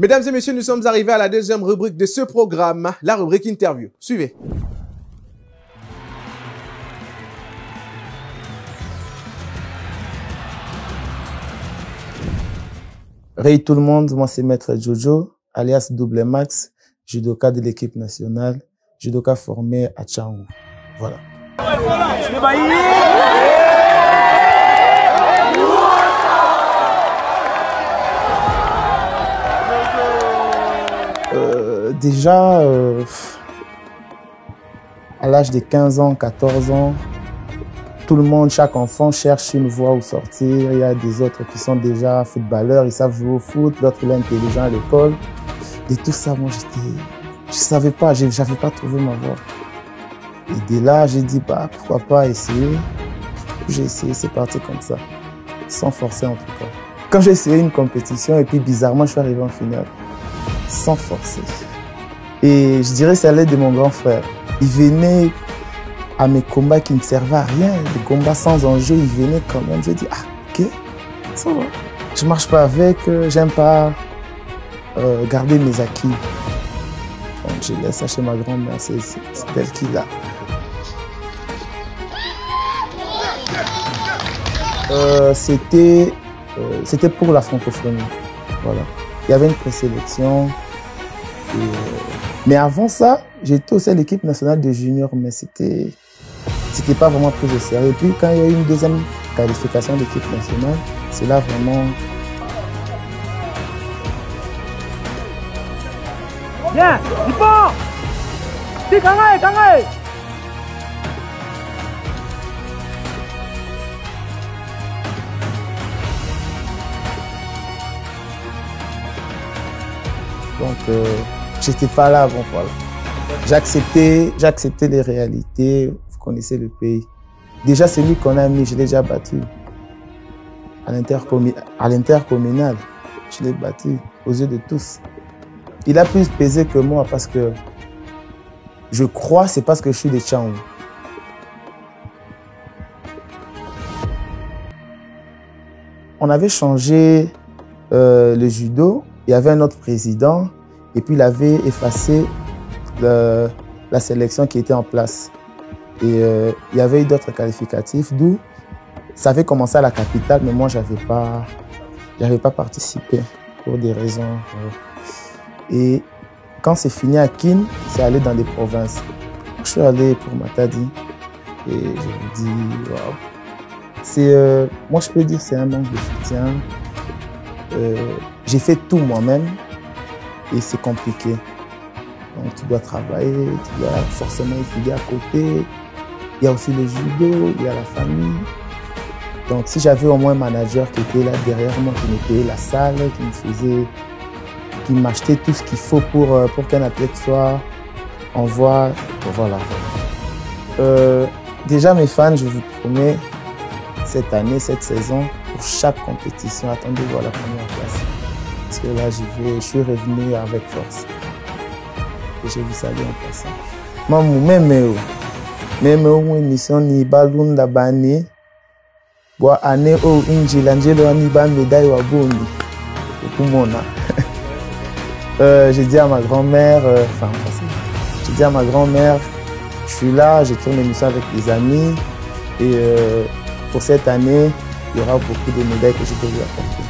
Mesdames et messieurs, nous sommes arrivés à la deuxième rubrique de ce programme, la rubrique interview. Suivez. Hey tout le monde, moi c'est Maître Jojo, alias Double Max, judoka de l'équipe nationale, judoka formé à Tchangou. Voilà. Déjà, à l'âge de 15 ans, 14 ans, tout le monde, chaque enfant cherche une voie où sortir. Il y a des autres qui sont déjà footballeurs, ils savent jouer au foot, l'autre il est intelligent à l'école. Et tout ça, moi je savais pas, j'avais pas trouvé ma voie. Et dès là, j'ai dit, bah, pourquoi pas essayer. J'ai essayé, c'est parti comme ça, sans forcer en tout cas. Quand j'ai essayé une compétition, et puis bizarrement, je suis arrivé en finale, sans forcer. Et je dirais c'est à l'aide de mon grand frère. Il venait à mes combats qui ne servaient à rien, des combats sans enjeu, il venait quand même. Je dis, ah, ok, ça va. Je marche pas avec, j'aime pas garder mes acquis. Donc je laisse ça chez ma grand-mère, c'est elle qui l'a. C'était pour la francophonie. Voilà. Il y avait une présélection. Mais avant ça, j'étais aussi à l'équipe nationale de juniors, mais c'était pas vraiment pris au sérieux. Et puis quand il y a eu une deuxième qualification d'équipe nationale, c'est là vraiment... Bien, il part. Donc, j'étais pas là avant, voilà. J'acceptais les réalités, vous connaissez le pays. Déjà, celui qu'on a mis, je l'ai déjà battu. À l'intercommunal, je l'ai battu aux yeux de tous. Il a plus pesé que moi parce que je crois c'est parce que je suis de Tchangou. On avait changé le judo. Il y avait un autre président et puis il avait effacé la sélection qui était en place. Et il y avait eu d'autres qualificatifs, d'où ça avait commencé à la capitale, mais moi, j'avais pas participé pour des raisons. Et quand c'est fini à Kin, c'est allé dans des provinces. Je suis allé pour Matadi et je me dis, waouh. Moi, je peux dire que c'est un manque de soutien. J'ai fait tout moi-même et c'est compliqué. Donc tu dois travailler, tu dois forcément étudier à côté. Il y a aussi le judo, il y a la famille. Donc si j'avais au moins un manager qui était là derrière moi, qui me payait la salle, qui m'achetait tout ce qu'il faut pour qu'un athlète soit en voie, voilà. Déjà mes fans, je vous promets, cette année, cette saison, pour chaque compétition, attendez voir la première place. Parce que là, je suis revenu avec force. Et je vous salue en passant. Maman, même une émission ni balunda bani, boa année au Injilangelo ni ban médaille wa boni. Kumona. J'ai dit à ma grand-mère, j'ai dit à ma grand-mère, je suis là, je tourne l'émission avec des amis et pour cette année, il y aura beaucoup de médailles que je peux lui apporter.